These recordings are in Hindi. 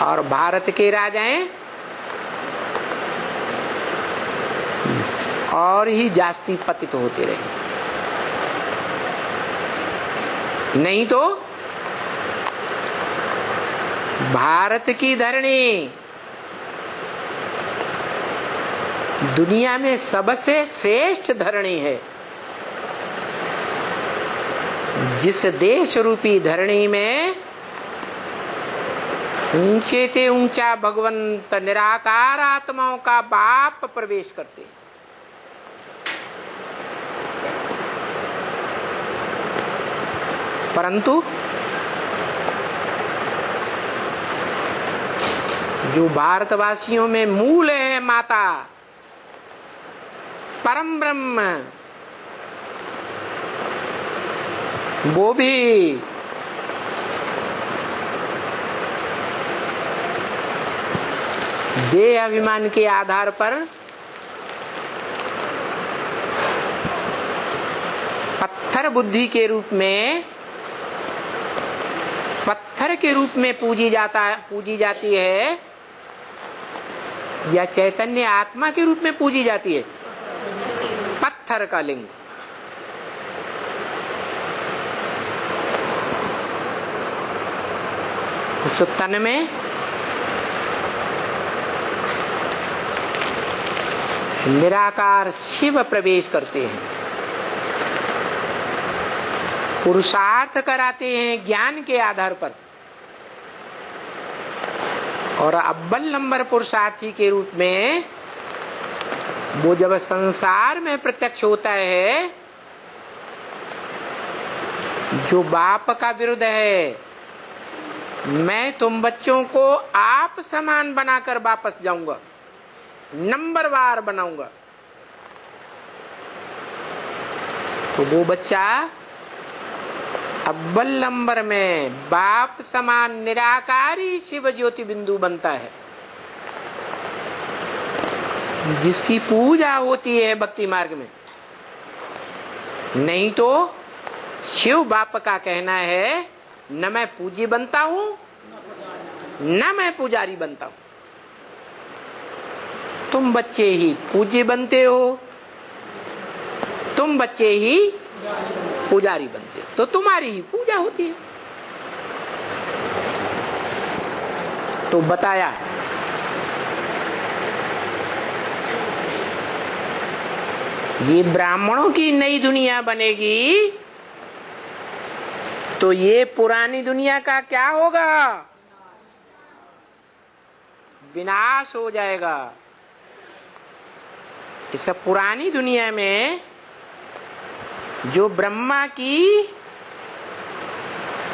और भारत के राजाएं और ही जास्ती पतित होते रहे। नहीं तो भारत की धरणी दुनिया में सबसे श्रेष्ठ धरणी है। जिस देश रूपी धरणी में ऊंचे ते ऊंचा भगवंत निराकार आत्माओं का बाप प्रवेश करते, परंतु जो भारतवासियों में मूल है माता परम ब्रह्म, वो भी देह अभिमान के आधार पर पत्थर बुद्धि के रूप में, पत्थर के रूप में पूजी जाती है, या चैतन्य आत्मा के रूप में पूजी जाती है। पत्थर का लिंग। उस तन में निराकार शिव प्रवेश करते हैं, पुरुषार्थ कराते हैं ज्ञान के आधार पर, और अव्वल नंबर पुरुषार्थी के रूप में वो जब संसार में प्रत्यक्ष होता है, जो बाप का विरुद्ध है, मैं तुम बच्चों को आप समान बनाकर वापस जाऊंगा, नंबरवार बनाऊंगा, तो वो बच्चा अव्वल नंबर में बाप समान निराकारी शिव ज्योति बिंदु बनता है, जिसकी पूजा होती है भक्ति मार्ग में। नहीं तो शिव बाप का कहना है, न मैं पूज्य बनता हूं न मैं पुजारी बनता हूं, तुम बच्चे ही पूज्य बनते हो, तुम बच्चे ही पुजारी बनते हो, तो तुम्हारी ही पूजा होती है। तो बताया ये ब्राह्मणों की नई दुनिया बनेगी, तो ये पुरानी दुनिया का क्या होगा? विनाश हो जाएगा। इस पुरानी दुनिया में जो ब्रह्मा की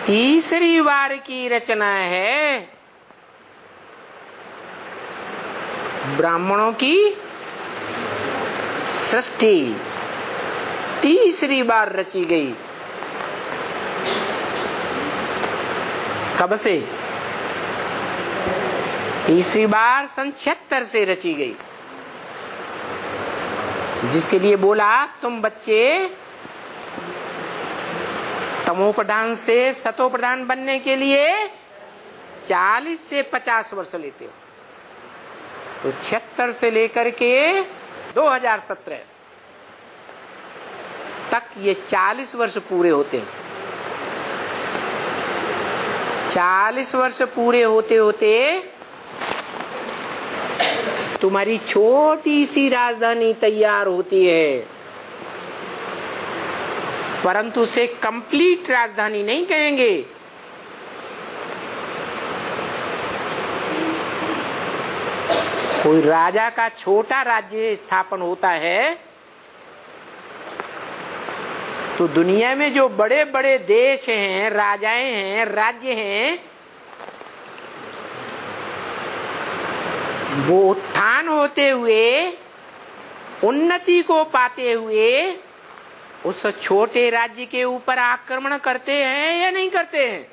तीसरी बार की रचना है, ब्राह्मणों की सृष्टि तीसरी बार रची गई। कब से? तीसरी बार सन 76 से रची गई, जिसके लिए बोला तुम बच्चे तमोप्रधान से सतोप्रधान बनने के लिए 40 से 50 वर्ष लेते हो, तो 76 से लेकर के 2017 तक ये 40 वर्ष पूरे होते हैं। 40 वर्ष पूरे होते होते तुम्हारी छोटी सी राजधानी तैयार होती है, परंतु उसे कंप्लीट राजधानी नहीं कहेंगे। कोई राजा का छोटा राज्य स्थापन होता है, तो दुनिया में जो बड़े बड़े देश हैं, राजाएं हैं, राज्य हैं, वो उत्थान होते हुए, उन्नति को पाते हुए उस छोटे राज्य के ऊपर आक्रमण करते हैं या नहीं करते हैं?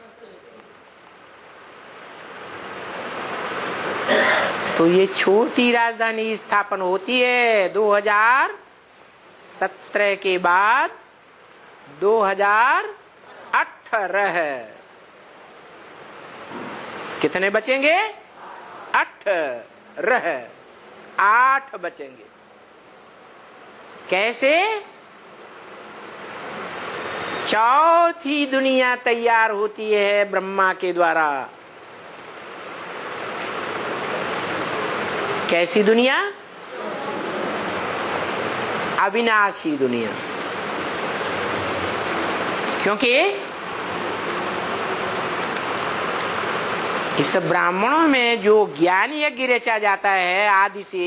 तो ये छोटी राजधानी स्थापन होती है 2017 के बाद 2018। कितने बचेंगे? 8 रह 8 बचेंगे। कैसे? चौथी दुनिया तैयार होती है ब्रह्मा के द्वारा। कैसी दुनिया? अविनाशी दुनिया। क्योंकि इस ब्राह्मणों में जो ज्ञान यज्ञ रचा जाता है आदि से,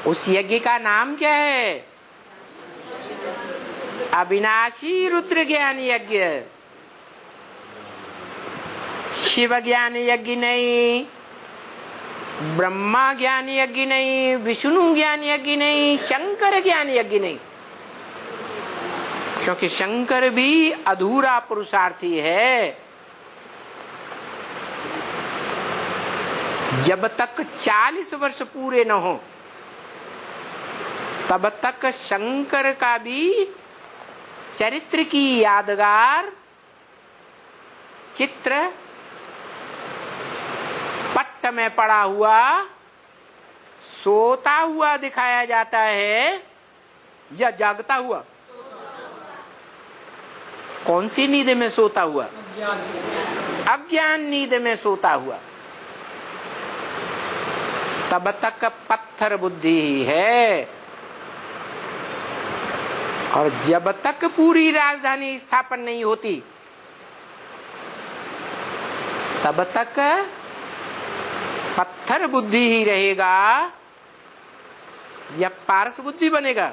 उस यज्ञ का नाम क्या है? अविनाशी रुद्र ज्ञान यज्ञ। शिव ज्ञान यज्ञ नहीं, ब्रह्मा ज्ञान यज्ञ नहीं, विष्णु ज्ञान यज्ञ नहीं, शंकर ज्ञान यज्ञ नहीं। क्योंकि शंकर भी अधूरा पुरुषार्थी है। जब तक 40 वर्ष पूरे न हो तब तक शंकर का भी चरित्र की यादगार चित्र पट्ट में पड़ा हुआ सोता हुआ दिखाया जाता है या जागता हुआ? कौन सी नींद में सोता हुआ? अज्ञान नींद में सोता हुआ। तब तक पत्थर बुद्धि ही है। और जब तक पूरी राजधानी स्थापन नहीं होती तब तक पत्थर बुद्धि ही रहेगा या पारस बुद्धि बनेगा?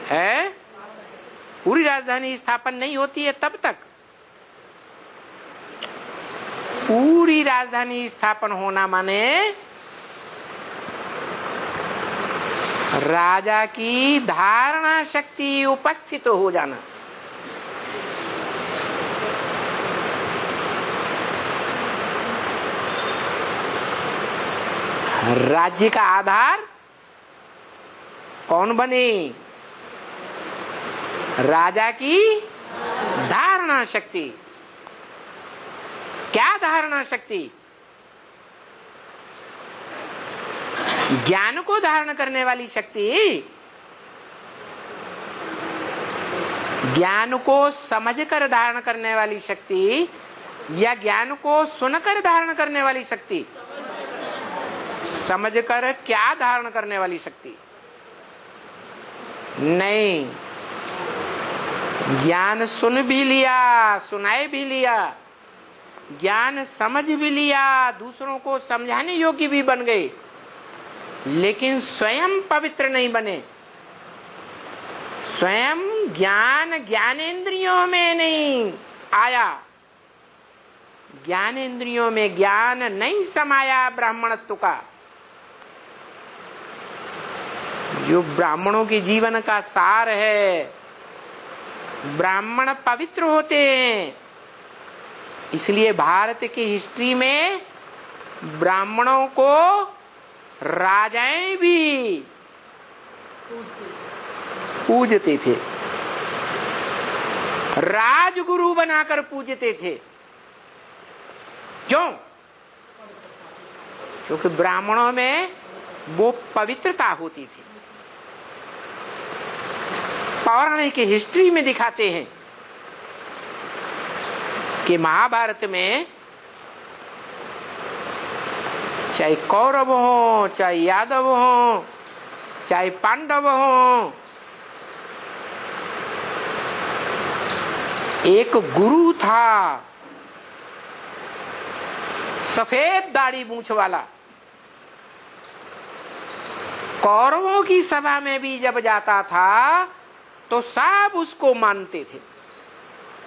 है? पूरी राजधानी स्थापन नहीं होती है तब तक। पूरी राजधानी स्थापन होना माने राजा की धारणा शक्ति उपस्थित हो जाना। राज्य का आधार कौन बने? राजा की धारणा शक्ति। क्या धारणा शक्ति? ज्ञान को धारण करने वाली शक्ति, ज्ञान को समझकर धारण करने वाली शक्ति या ज्ञान को सुनकर धारण करने वाली शक्ति? समझकर क्या धारण करने वाली शक्ति? नहीं, ज्ञान सुन भी लिया, सुनाए भी लिया, ज्ञान समझ भी लिया, दूसरों को समझाने योग्य भी बन गए, लेकिन स्वयं पवित्र नहीं बने। स्वयं ज्ञान ज्ञानेंद्रियों में नहीं आया, ज्ञानेंद्रियों में ज्ञान नहीं समाया ब्राह्मणत्व का। जो ब्राह्मणों के जीवन का सार है, ब्राह्मण पवित्र होते हैं। इसलिए भारत की हिस्ट्री में ब्राह्मणों को राजाएं भी पूजते थे, राजगुरु बनाकर पूजते थे। क्यों? क्योंकि ब्राह्मणों में वो पवित्रता होती थी। पौराणिक हिस्ट्री में दिखाते हैं कि महाभारत में चाहे कौरव हो, चाहे यादव हो, चाहे पांडव हो, एक गुरु था सफेद दाढ़ी मूंछ वाला। कौरवों की सभा में भी जब जाता था तो सब उसको मानते थे।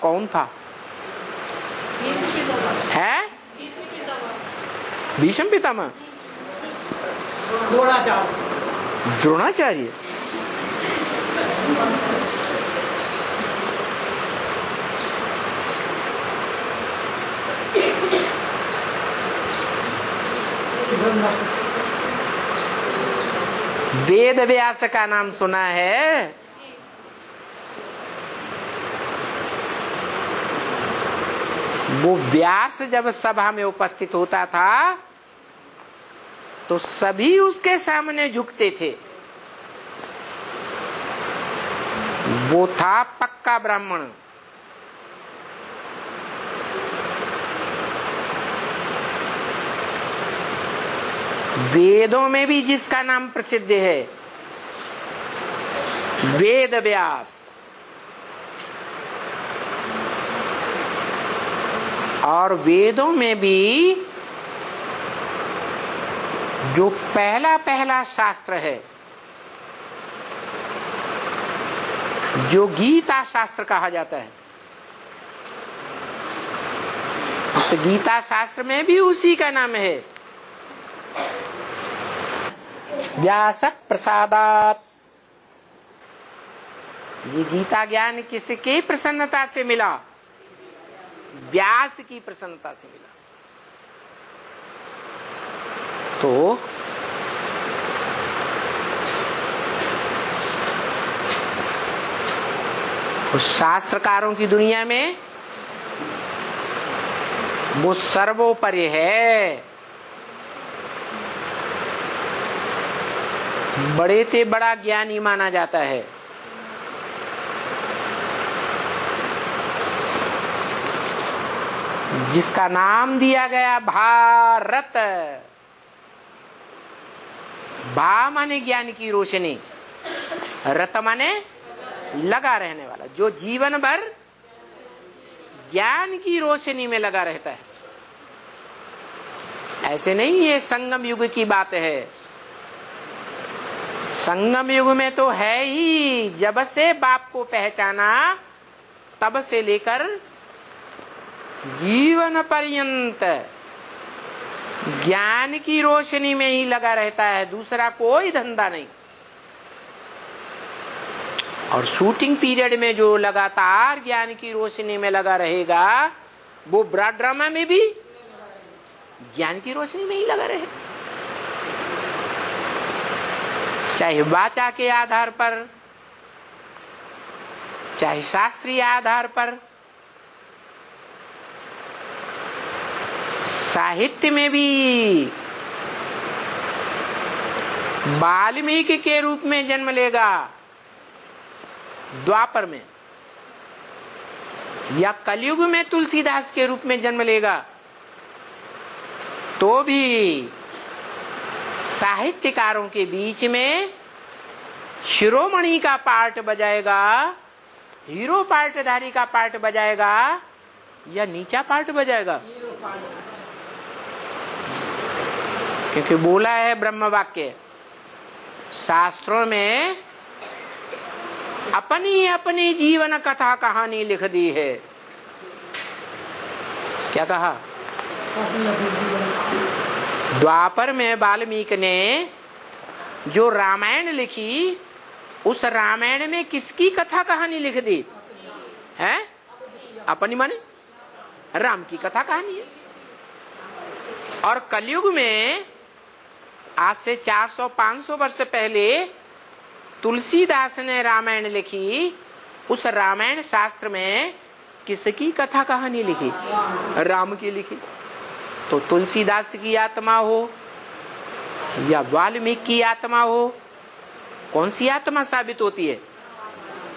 कौन था? है? भीष्म पितामह, द्रोणाचार्य। वेद व्यास का नाम सुना है? वो व्यास जब सभा में उपस्थित होता था तो सभी उसके सामने झुकते थे। वो था पक्का ब्राह्मण। वेदों में भी जिसका नाम प्रसिद्ध है, वेद व्यास। और वेदों में भी जो पहला पहला शास्त्र है, जो गीता शास्त्र कहा जाता है, उस गीता शास्त्र में भी उसी का नाम है, व्यास प्रसादात। ये गीता ज्ञान किसके प्रसन्नता से मिला? व्यास की प्रसन्नता से मिला। तो उस शास्त्रकारों की दुनिया में वो सर्वोपरि है। बड़े से बड़ा ज्ञानी माना जाता है। जिसका नाम दिया गया भारत। भा माने ज्ञान की रोशनी, रत माने लगा रहने वाला, जो जीवन भर ज्ञान की रोशनी में लगा रहता है। ऐसे नहीं ये संगम युग की बात है। संगम युग में तो है ही, जब से बाप को पहचाना तब से लेकर जीवन पर्यंत ज्ञान की रोशनी में ही लगा रहता है, दूसरा कोई धंधा नहीं। और शूटिंग पीरियड में जो लगातार ज्ञान की रोशनी में लगा रहेगा, वो ब्रॉड ड्रामा में भी ज्ञान की रोशनी में ही लगा रहे, चाहे वाचा के आधार पर, चाहे शास्त्रीय आधार पर। साहित्य में भी वाल्मीकि के रूप में जन्म लेगा द्वापर में, या कलयुग में तुलसीदास के रूप में जन्म लेगा, तो भी साहित्यकारों के बीच में शिरोमणि का पार्ट बजाएगा, हीरो पार्टधारी का पार्ट बजाएगा, या नीचा पार्ट बजाएगा? क्योंकि बोला है ब्रह्म वाक्य, शास्त्रों में अपनी अपनी जीवन कथा कहानी लिख दी है। क्या कहा? द्वापर में वाल्मीकि ने जो रामायण लिखी, उस रामायण में किसकी कथा कहानी लिख दी है? अपनी माने राम की कथा कहानी है। और कलयुग में आज से 400-500 वर्ष पहले तुलसीदास ने रामायण लिखी, उस रामायण शास्त्र में किसकी कथा कहानी लिखी? राम की लिखी। तो तुलसीदास की आत्मा हो या वाल्मीकि की आत्मा हो, कौन सी आत्मा साबित होती है?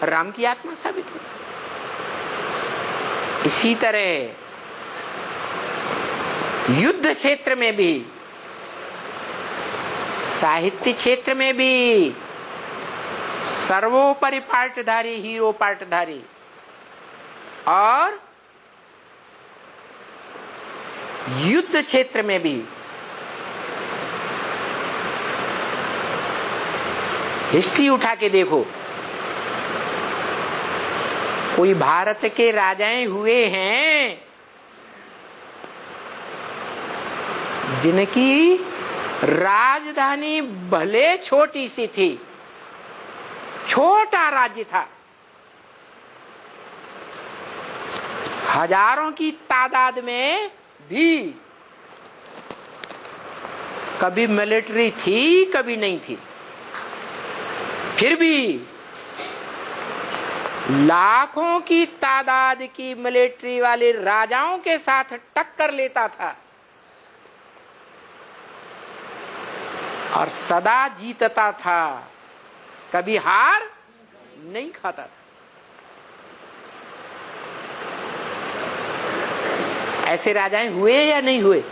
राम की आत्मा साबित होती है। इसी तरह युद्ध क्षेत्र में भी, साहित्य क्षेत्र में भी सर्वोपरि पार्टधारी हीरो पार्टधारी, और युद्ध क्षेत्र में भी हिस्ट्री उठा के देखो, कोई भारत के राजाएं हुए हैं जिनकी राजधानी भले छोटी सी थी, छोटा राज्य था, हजारों की तादाद में भी, कभी मिलिट्री थी कभी नहीं थी, फिर भी लाखों की तादाद की मिलिट्री वाले राजाओं के साथ टक्कर लेता था और सदा जीतता था, कभी हार नहीं खाता था। ऐसे राजाएं हुए या नहीं हुए?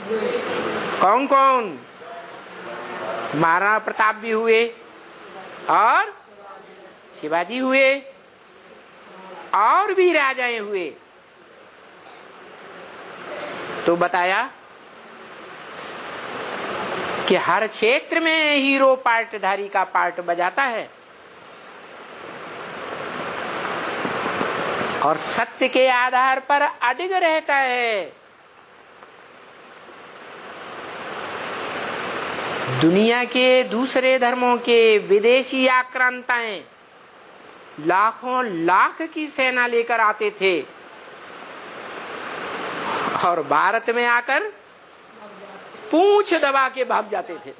कौन कौन? महाराणा प्रताप भी हुए और शिवाजी हुए और भी राजाएं हुए। तो बताया कि हर क्षेत्र में हीरो पार्टधारी का पार्ट बजाता है और सत्य के आधार पर अडिग रहता है। दुनिया के दूसरे धर्मों के विदेशी आक्रांताएं लाखों लाख की सेना लेकर आते थे और भारत में आकर पूंछ दबा के भाग जाते थे।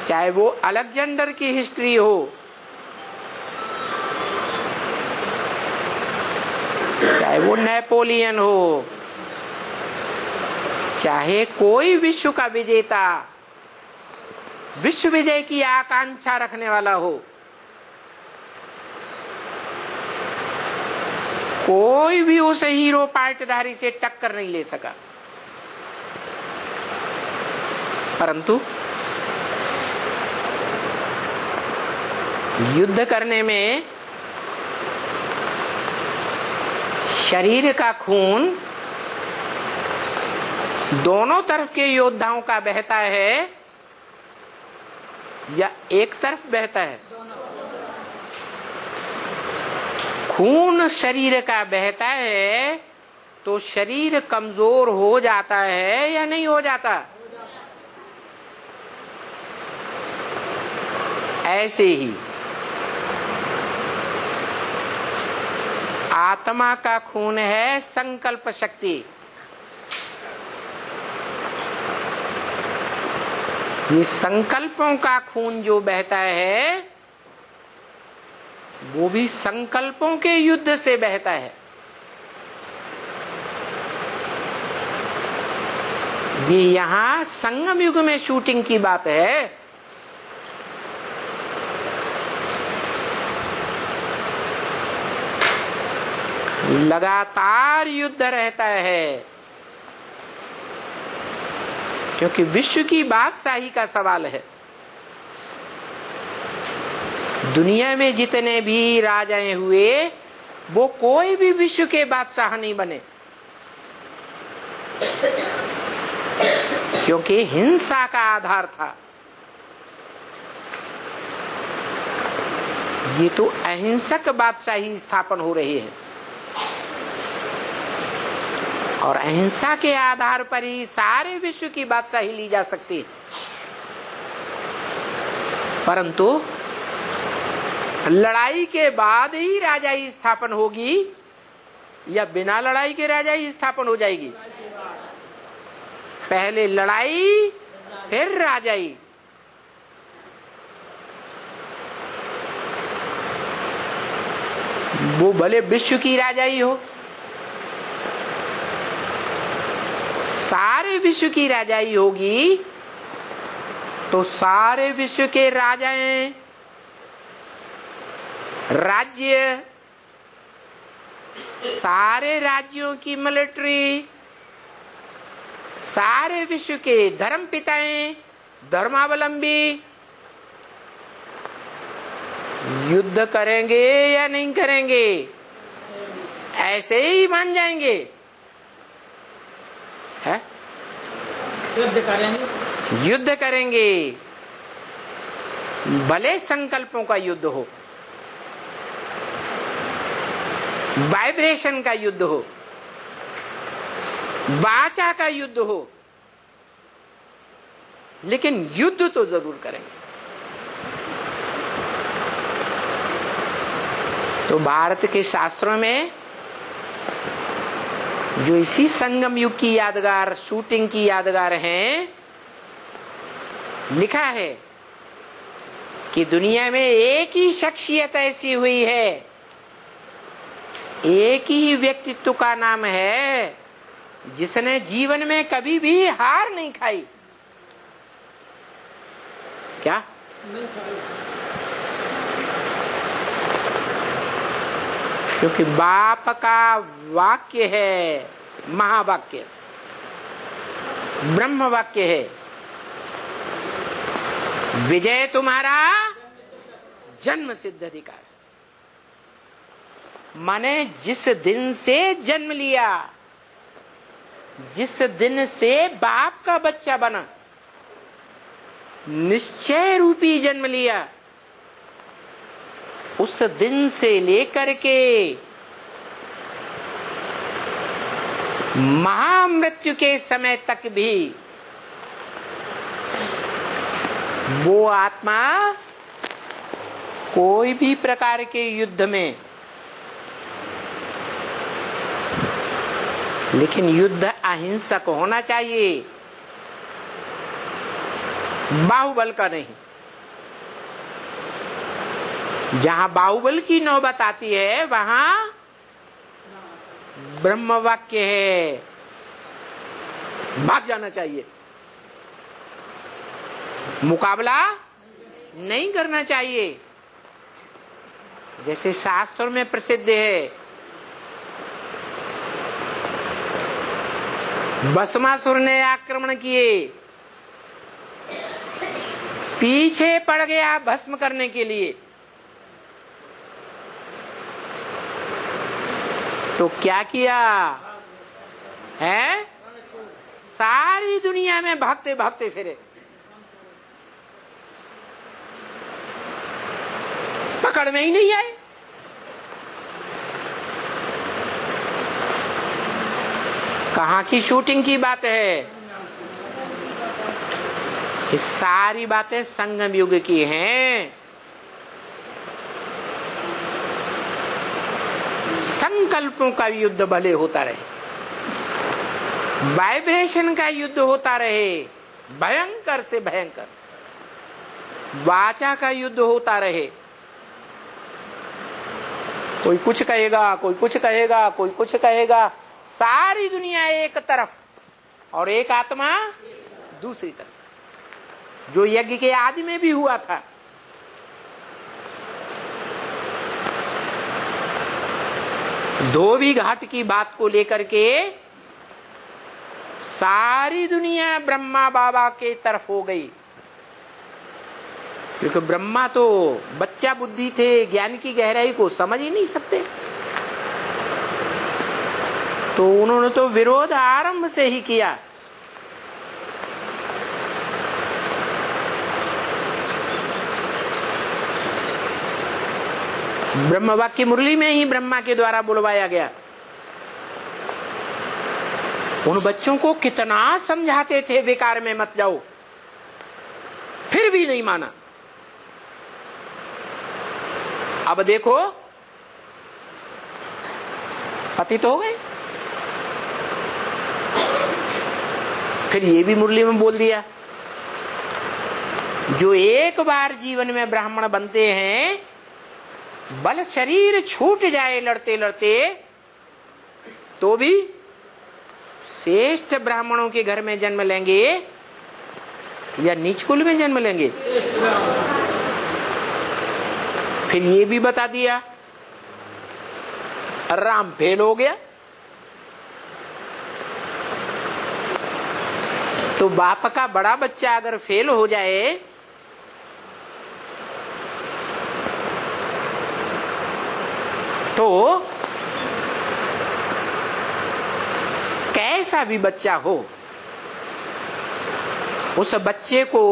चाहे वो अलेक्जेंडर की हिस्ट्री हो, चाहे वो नेपोलियन हो, चाहे कोई विश्व का विजेता, विश्व विजय की आकांक्षा रखने वाला हो, कोई भी उस हीरो पार्टधारी से टक्कर नहीं ले सका। परंतु युद्ध करने में शरीर का खून दोनों तरफ के योद्धाओं का बहता है या एक तरफ बहता है? खून शरीर का बहता है तो शरीर कमजोर हो जाता है या नहीं हो जाता? ऐसे ही आत्मा का खून है संकल्प शक्ति। ये संकल्पों का खून जो बहता है वो भी संकल्पों के युद्ध से बहता है। ये यहाँ संगम युग में शूटिंग की बात है। लगातार युद्ध रहता है क्योंकि विश्व की बादशाही का सवाल है। दुनिया में जितने भी राजाएं हुए वो कोई भी विश्व के बादशाह नहीं बने, क्योंकि हिंसा का आधार था। ये तो अहिंसक बादशाही स्थापन हो रही है और अहिंसा के आधार पर ही सारे विश्व की बादशाही ली जा सकती है। परंतु लड़ाई के बाद ही राजाई स्थापन होगी या बिना लड़ाई के राजाई स्थापन हो जाएगी? पहले लड़ाई फिर राजाई। वो भले विश्व की राजाई हो, सारे विश्व की राजाई होगी तो सारे विश्व के राजाएं, राज्य, सारे राज्यों की मिलिट्री, सारे विश्व के धर्म पिताएं, धर्मावलंबी युद्ध करेंगे या नहीं करेंगे? ऐसे ही मान जाएंगे? है? युद्ध करेंगे। युद्ध करेंगे, भले संकल्पों का युद्ध हो, वाइब्रेशन का युद्ध हो, वाचा का युद्ध हो, लेकिन युद्ध तो जरूर करेंगे। तो भारत के शास्त्रों में जो इसी संगम युग की यादगार, शूटिंग की यादगार हैं, लिखा है कि दुनिया में एक ही शख्सियत ऐसी हुई है, एक ही व्यक्तित्व का नाम है जिसने जीवन में कभी भी हार नहीं खाई। क्या? नहीं खाई। क्योंकि बाप का वाक्य है, महावाक्य, ब्रह्म वाक्य है, विजय तुम्हारा जन्म सिद्ध अधिकार। माने जिस दिन से जन्म लिया, जिस दिन से बाप का बच्चा बना, निश्चय रूपी जन्म लिया, उस दिन से लेकर के महामृत्यु के समय तक भी वो आत्मा कोई भी प्रकार के युद्ध में, लेकिन युद्ध अहिंसक होना चाहिए, बाहुबल का नहीं। जहां बाहुबल की नौबत आती है वहां ब्रह्म वाक्य है, भाग जाना चाहिए, मुकाबला नहीं करना चाहिए। जैसे शास्त्रों में प्रसिद्ध है, भस्मासुर ने आक्रमण किए, पीछे पड़ गया भस्म करने के लिए, तो क्या किया है? सारी दुनिया में भागते भागते फिरे, पकड़ में ही नहीं आए। कहां की शूटिंग की बात है? ये सारी बातें संगम युग की हैं। संकल्पों का युद्ध भले होता रहे, वाइब्रेशन का युद्ध होता रहे, भयंकर से भयंकर, वाचा का युद्ध होता रहे, कोई कुछ कहेगा, कोई कुछ कहेगा, कोई कुछ कहेगा, सारी दुनिया एक तरफ और एक आत्मा दूसरी तरफ, जो यज्ञ के आदि में भी हुआ था। धोबी घाट की बात को लेकर के सारी दुनिया ब्रह्मा बाबा के तरफ हो गई, क्योंकि ब्रह्मा तो बच्चा बुद्धि थे, ज्ञान की गहराई को समझ ही नहीं सकते, तो उन्होंने तो विरोध आरंभ से ही किया। ब्रह्म वाक्य मुरली में ही ब्रह्मा के द्वारा बुलवाया गया। उन बच्चों को कितना समझाते थे विकार में मत जाओ, फिर भी नहीं माना। अब देखो पतित हो गए। फिर ये भी मुरली में बोल दिया, जो एक बार जीवन में ब्राह्मण बनते हैं, बल शरीर छूट जाए लड़ते लड़ते, तो भी श्रेष्ठ ब्राह्मणों के घर में जन्म लेंगे या नीच कुल में जन्म लेंगे। फिर ये भी बता दिया, राम फेल हो गया, तो बाप का बड़ा बच्चा अगर फेल हो जाए तो कैसा भी बच्चा हो, उस बच्चे को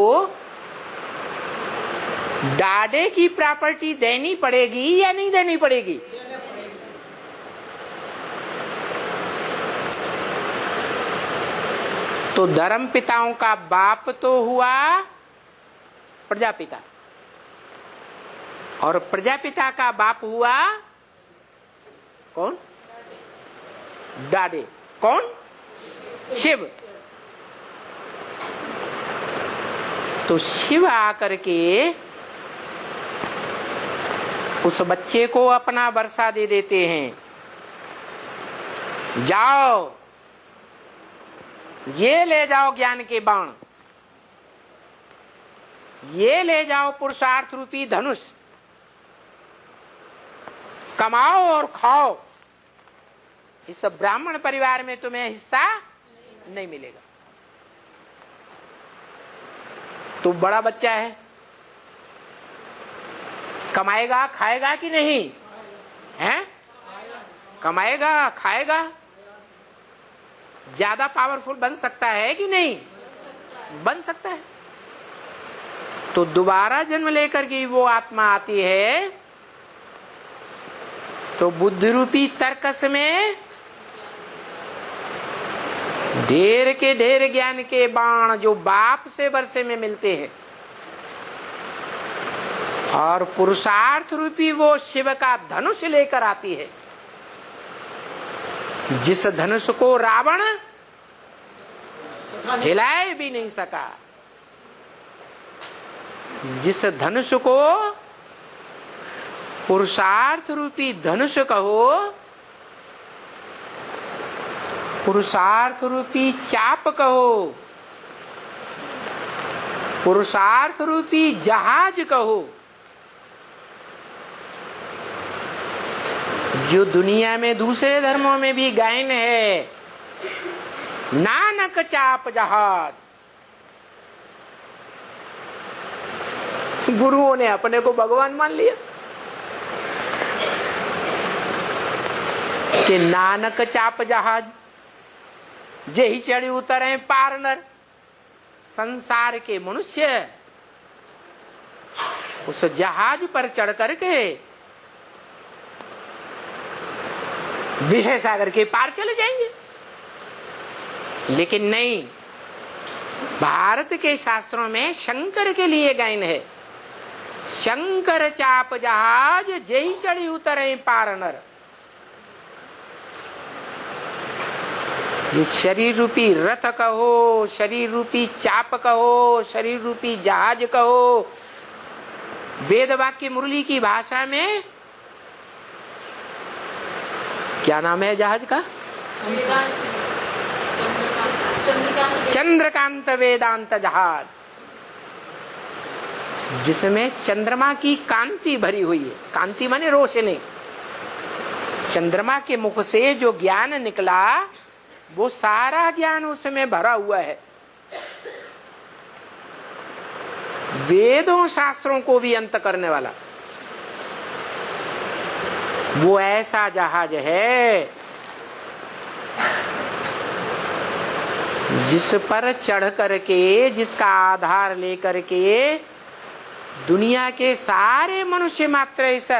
डाडे की प्रॉपर्टी देनी पड़ेगी या नहीं देनी पड़ेगी? तो धर्म पिताओं का बाप तो हुआ प्रजापिता, और प्रजापिता का बाप हुआ कौन? डाडे। कौन? शिव। तो शिव आकर के उस बच्चे को अपना वर्षा दे देते हैं, जाओ ये ले जाओ ज्ञान के बाण, ये ले जाओ पुरुषार्थ रूपी धनुष, कमाओ और खाओ। इस ब्राह्मण परिवार में तुम्हें हिस्सा नहीं मिलेगा। तू बड़ा बच्चा है, कमाएगा खाएगा कि नहीं है? कमाएगा खाएगा, ज्यादा पावरफुल बन सकता है कि नहीं? बन सकता है। तो दोबारा जन्म लेकर के वो आत्मा आती है, तो बुद्धि रूपी तर्कस में ढेर के ढेर ज्ञान के बाण जो बाप से वर्षे में मिलते हैं, और पुरुषार्थ रूपी वो शिव का धनुष लेकर आती है, जिस धनुष को रावण हिलाए भी नहीं सका, जिस धनुष को पुरुषार्थ रूपी धनुष कहो, पुरुषार्थ रूपी चाप कहो, पुरुषार्थ रूपी जहाज कहो, जो दुनिया में दूसरे धर्मों में भी गायन है, नानक चाप जहाज। गुरुओं ने अपने को भगवान मान लिया कि नानक चाप जहाज जे ही चढ़ी उतरे पार नर। संसार के मनुष्य उस जहाज पर चढ़ करके विषय सागर के पार चले जाएंगे, लेकिन नहीं, भारत के शास्त्रों में शंकर के लिए गायन है, शंकर चाप जहाज जय चढ़ी उतरे पार नर। ये शरीर रूपी रथ कहो, शरीर रूपी चाप कहो, शरीर रूपी जहाज कहो, वेद वाक्य मुरली की भाषा में क्या नाम है जहाज का? चंद्रकांत वेदांत जहाज, जिसमें चंद्रमा की कांति भरी हुई है। कांति माने रोशनी। चंद्रमा के मुख से जो ज्ञान निकला वो सारा ज्ञान उसमें भरा हुआ है। वेदों शास्त्रों को भी अंत करने वाला वो ऐसा जहाज है जिस पर चढ़ करके, जिसका आधार लेकर के दुनिया के सारे मनुष्य मात्र इस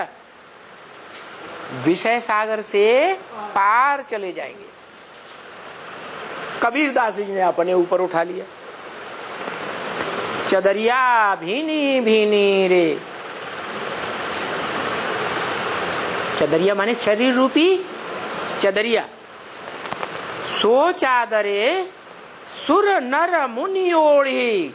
विषय सागर से पार चले जाएंगे। कबीरदास जी ने अपने ऊपर उठा लिया, चदरिया भीनी भीनी रे। चदरिया माने शरीर रूपी चदरिया। सो चादरे सुर नर मुनि ओढ़ी,